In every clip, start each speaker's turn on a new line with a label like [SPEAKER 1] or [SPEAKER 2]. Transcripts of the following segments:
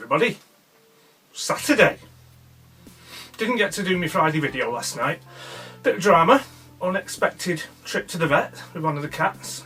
[SPEAKER 1] everybody. Saturday. Didn't get to do my Friday video last night. Bit of drama. Unexpected trip to the vet with one of the cats.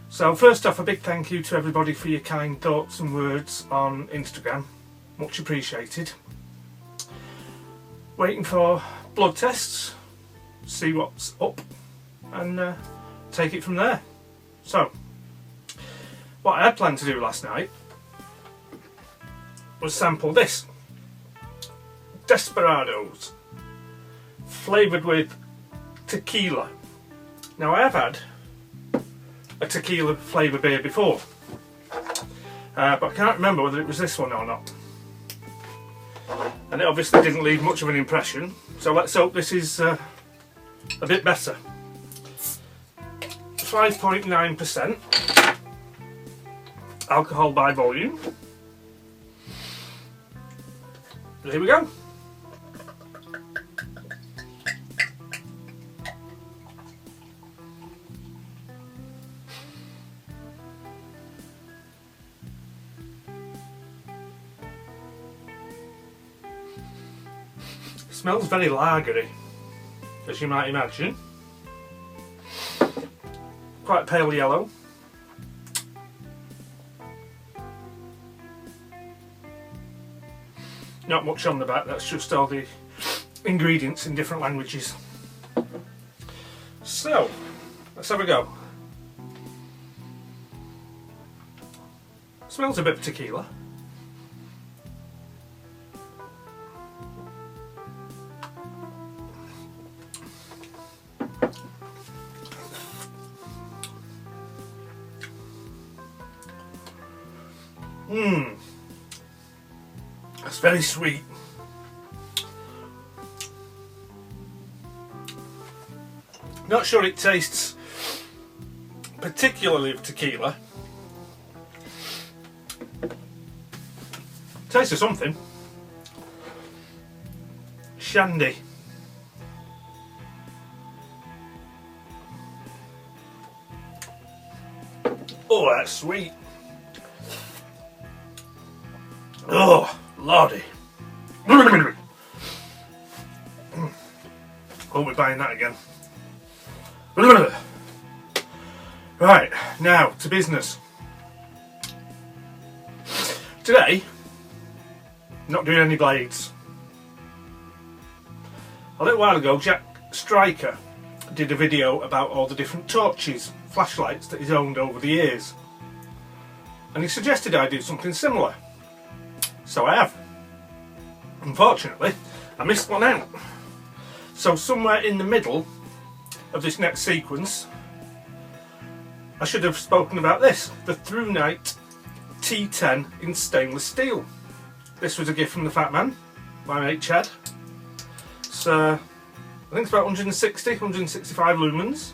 [SPEAKER 1] So first off, a big thank you to everybody for your kind thoughts and words on Instagram. Much appreciated. Waiting for blood tests. See what's up. And take it from there. So, what I had planned to do last night was sample this. Desperados. Flavoured with tequila. Now I have had a tequila flavour beer before. But I can't remember whether it was this one or not. And it obviously didn't leave much of an impression. So let's hope this is a bit better. 5.9% alcohol by volume. Here we go. Smells very lagery, as you might imagine. Quite pale yellow. Not much on the back, that's just all the ingredients in different languages. So, let's have a go. Smells a bit of tequila. That's very sweet. Not sure it tastes particularly of tequila. Tastes of something. Shandy. Oh, that's sweet. Oh, lordy. Won't be buying that again. Right, now to business. Today, not doing any blades. A little while ago, Jack Striker did a video about all the different torches, flashlights that he's owned over the years. And he suggested I do something similar. So I have. Unfortunately, I missed one out. So somewhere in the middle of this next sequence, I should have spoken about this. The Through Night T10 in stainless steel. This was a gift from the Fat Man, my mate Chad. So, I think it's about 160, 165 lumens.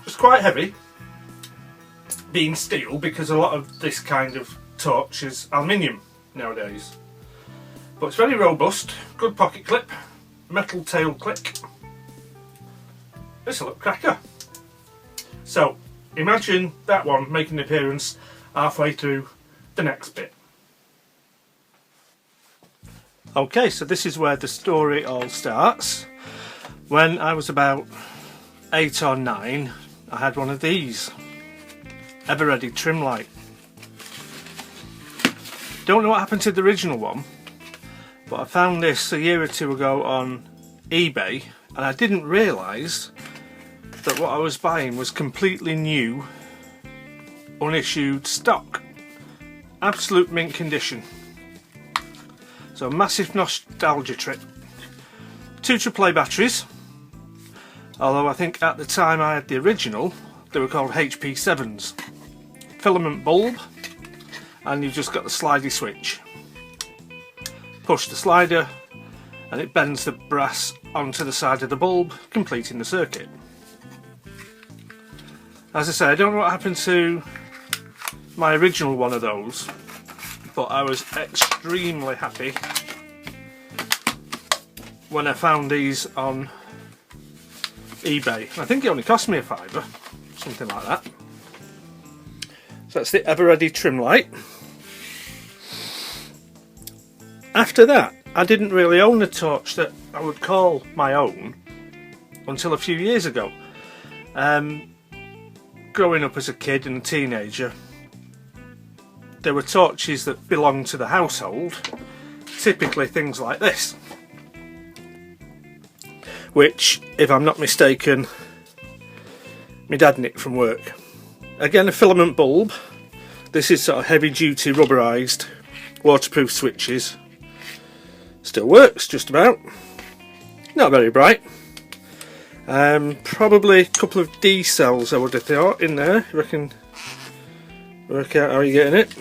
[SPEAKER 1] It's quite heavy, being steel, because a lot of this kind of torch is aluminium nowadays. But it's very robust, good pocket clip, metal tail click. This will look cracker. So imagine that one making an appearance halfway through the next bit. Okay, so this is where the story all starts. When I was about 8 or 9, I had one of these, ever ready trim light. Don't know what happened to the original one, but I found this a year or two ago on eBay, and I didn't realise that what I was buying was completely new, unissued stock. Absolute mint condition. So massive nostalgia trip. 2 AAA batteries, although I think at the time I had the original, they were called HP7s. Filament bulb, and you've just got the slidey switch. Push the slider and it bends the brass onto the side of the bulb, completing the circuit. As I say, I don't know what happened to my original one of those, but I was extremely happy when I found these on eBay. I think it only cost me £5, something like that. So that's the ever ready trim light. After that, I didn't really own a torch that I would call my own until a few years ago. Growing up as a kid and a teenager, there were torches that belonged to the household, typically things like this, which, if I'm not mistaken, my dad nicked from work. Again, a filament bulb. This is sort of heavy duty rubberised waterproof switches. Still works just about. Not very bright. Probably a couple of D cells I would have thought in there. You reckon? Work out how you're getting it.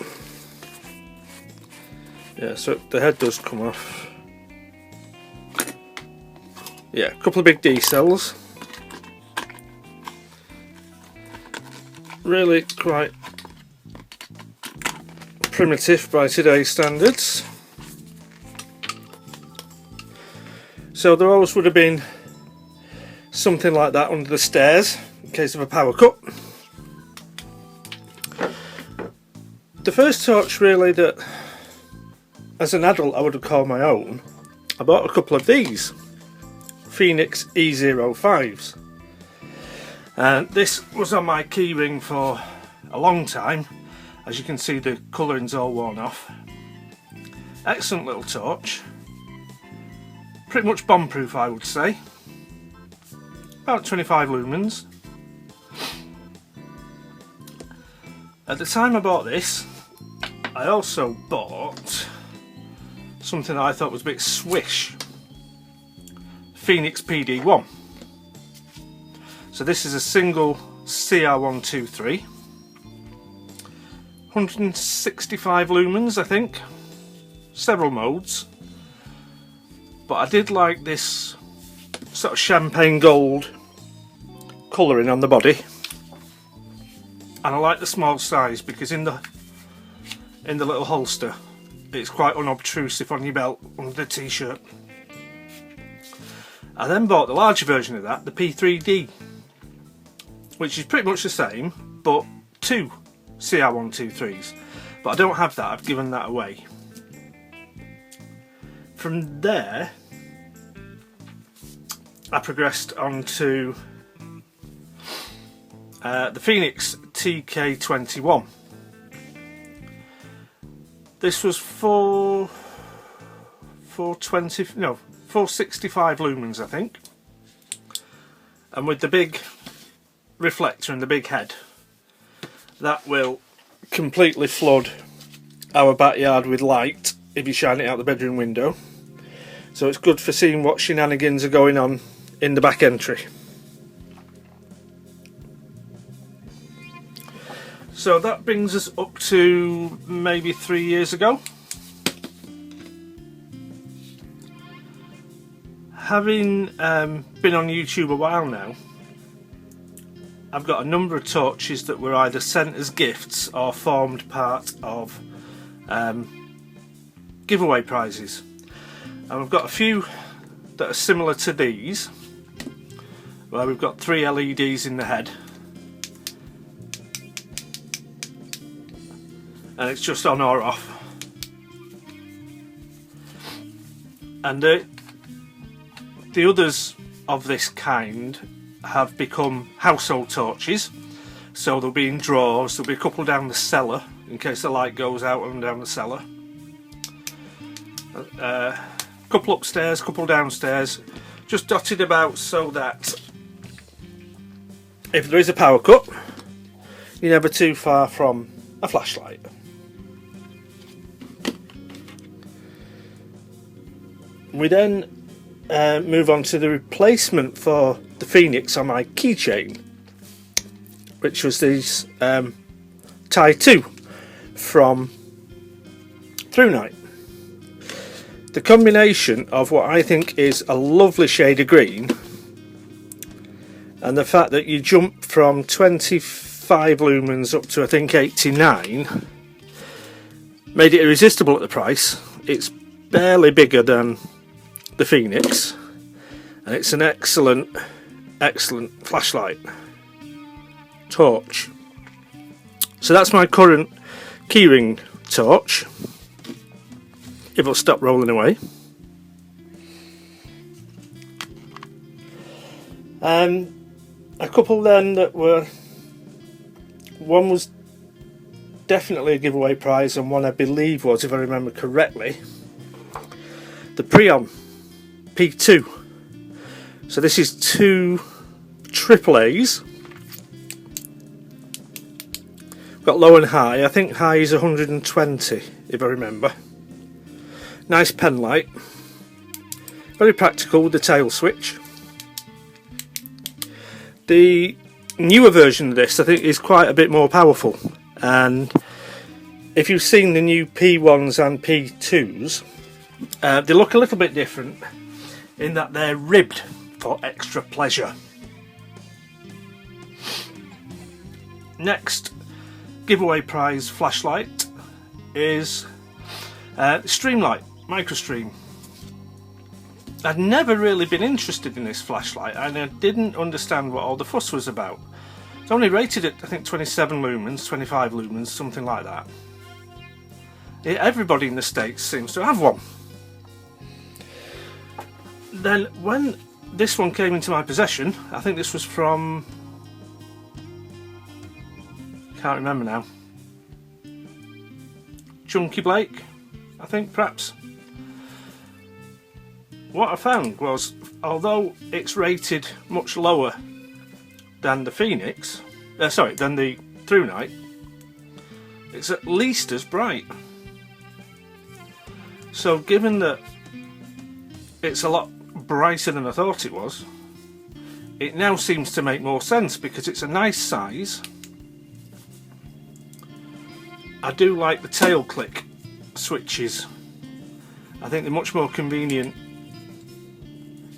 [SPEAKER 1] Yeah, so the head does come off. Yeah, a couple of big D cells. Really quite primitive by today's standards. So there always would have been something like that under the stairs in case of a power cut. The first torch really that as an adult I would have called my own, I bought a couple of these Phoenix E05s, and this was on my keyring for a long time. As you can see, the colouring's all worn off. Excellent little torch. Pretty much bomb proof, I would say. About 25 lumens. At the time I bought this, I also bought something that I thought was a bit swish. Phoenix PD1. So this is a single CR123. 165 lumens, I think. Several modes. But I did like this sort of champagne gold colouring on the body, and I like the small size because in the little holster it's quite unobtrusive on your belt under the t-shirt. I then bought the larger version of that, the P3D, which is pretty much the same but two CR123s, but I don't have that, I've given that away. From there I progressed on to the Phoenix TK21. This was 465 lumens, I think, and with the big reflector and the big head, that will completely flood our backyard with light if you shine it out the bedroom window. So it's good for seeing what shenanigans are going on in the back entry. So that brings us up to maybe 3 years ago. Having been on YouTube a while now, I've got a number of torches that were either sent as gifts or formed part of giveaway prizes. And we've got a few that are similar to these, where we've got 3 LEDs in the head, and it's just on or off. And the others of this kind have become household torches, so they'll be in drawers. There'll be a couple down the cellar in case the light goes out and down the cellar. Couple upstairs, couple downstairs, just dotted about so that if there is a power cut, you're never too far from a flashlight. We then move on to the replacement for the Phoenix on my keychain, which was these Tie 2 from Through Night. The combination of what I think is a lovely shade of green and the fact that you jump from 25 lumens up to I think 89 made it irresistible at the price. It's barely bigger than the Phoenix, and it's an excellent flashlight torch. So that's my current keyring torch. it'll stop rolling away. A couple then that were, one was definitely a giveaway prize, and one I believe was, if I remember correctly, the Prion P2. So this is two AAAs. Got low and high. I think high is 120 if I remember. Nice pen light. Very practical with the tail switch. The newer version of this I think is quite a bit more powerful, and if you've seen the new P1s and P2s, they look a little bit different in that they're ribbed for extra pleasure. Next giveaway prize flashlight is Streamlight Microstream. I'd never really been interested in this flashlight, and I didn't understand what all the fuss was about. It's only rated at, I think, 27 lumens, 25 lumens, something like that. Everybody in the States seems to have one. Then when this one came into my possession, I think this was from, can't remember now, Chunky Blake, I think, perhaps. What I found was, although it's rated much lower than the Phoenix, than the Through Night, it's at least as bright. So given that it's a lot brighter than I thought it was, it now seems to make more sense because it's a nice size. I do like the tail click switches. I think they're much more convenient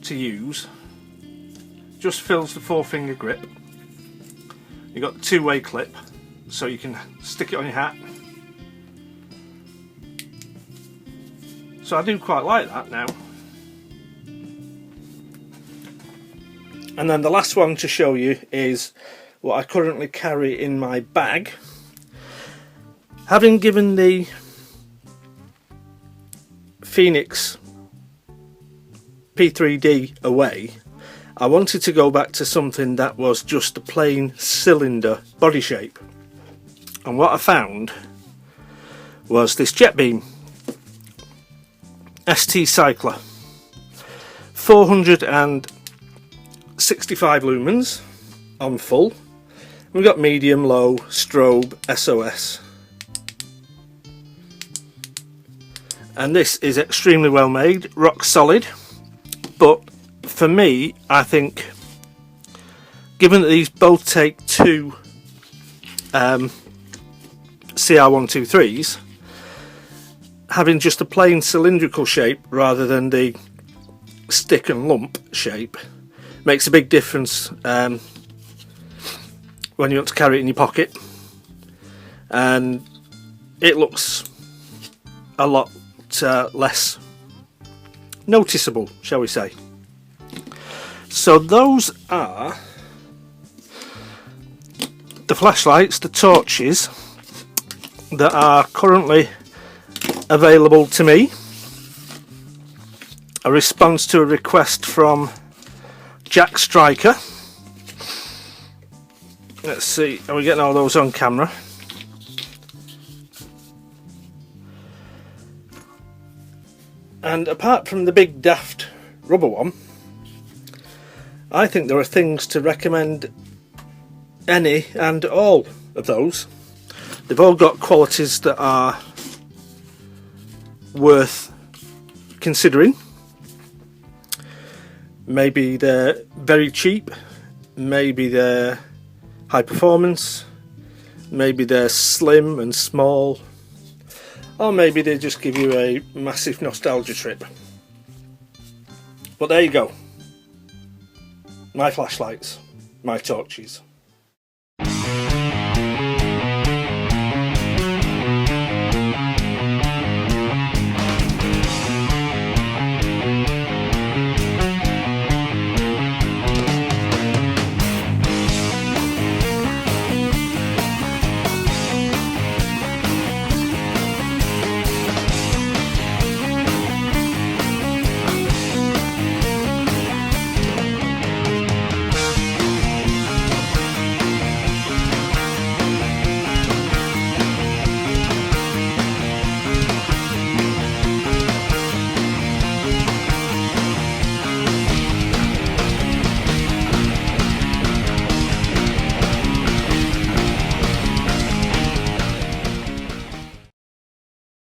[SPEAKER 1] to use. Just fills the forefinger grip. You've got the two-way clip so you can stick it on your hat. So I do quite like that now. And then the last one to show you is what I currently carry in my bag. Having given the Phoenix P3D away, I wanted to go back to something that was just a plain cylinder body shape, and what I found was this Jet Beam ST Cycler, 465 lumens on full. We've got medium, low, strobe, SOS, and this is extremely well made, rock solid. But for me, I think, given that these both take two CR123s, having just a plain cylindrical shape rather than the stick and lump shape makes a big difference when you want to carry it in your pocket, and it looks a lot less noticeable, shall we say. So those are the flashlights, the torches that are currently available to me. A response to a request from Jack Striker. Let's see, are we getting all those on camera? And apart from the big daft rubber one, I think there are things to recommend any and all of those. They've all got qualities that are worth considering. Maybe they're very cheap, maybe they're high performance, maybe they're slim and small, or maybe they just give you a massive nostalgia trip. But there you go. My flashlights, my torches.